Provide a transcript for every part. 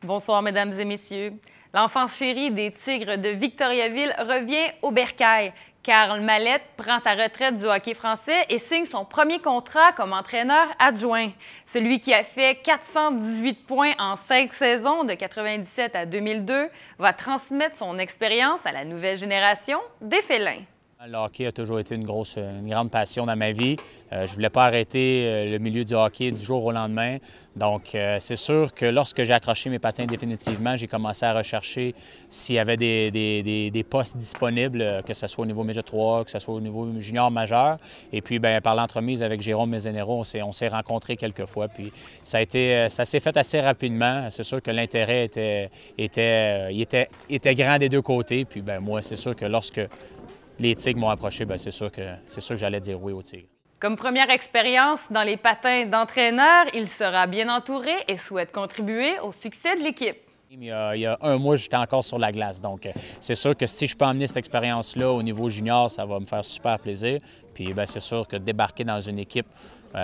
Bonsoir, mesdames et messieurs. L'enfance chérie des Tigres de Victoriaville revient au bercail. Karl Mallette prend sa retraite du hockey français et signe son premier contrat comme entraîneur adjoint. Celui qui a fait 418 points en 5 saisons de 1997 à 2002 va transmettre son expérience à la nouvelle génération des félins. Le hockey a toujours été une grande passion dans ma vie. Je ne voulais pas arrêter le milieu du hockey du jour au lendemain. Donc, c'est sûr que lorsque j'ai accroché mes patins définitivement, j'ai commencé à rechercher s'il y avait des postes disponibles, que ce soit au niveau Midget 3, que ce soit au niveau junior majeur. Et puis, bien, par l'entremise avec Jérôme Mezenero, on s'est rencontrés quelques fois. Puis, ça s'est fait assez rapidement. C'est sûr que l'intérêt était grand des deux côtés. Puis, bien, moi, c'est sûr que lorsque les Tigres m'ont approché, bien, c'est sûr que j'allais dire oui aux Tigres. Comme première expérience dans les patins d'entraîneur, il sera bien entouré et souhaite contribuer au succès de l'équipe. Il y a un mois, j'étais encore sur la glace. Donc, c'est sûr que si je peux emmener cette expérience-là au niveau junior, ça va me faire super plaisir. Puis, bien, c'est sûr que débarquer dans une équipe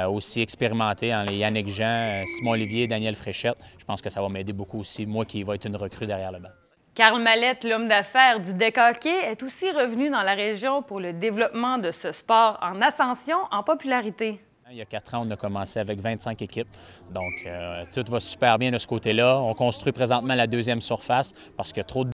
aussi expérimentée, les Yannick Jean, Simon Olivier, Daniel Fréchette, je pense que ça va m'aider beaucoup aussi, moi qui va être une recrue derrière le banc. Karl Mallette, l'homme d'affaires du deck hockey, est aussi revenu dans la région pour le développement de ce sport en ascension en popularité. Il y a 4 ans, on a commencé avec 25 équipes. Donc, tout va super bien de ce côté-là. On construit présentement la deuxième surface parce qu'il y a trop de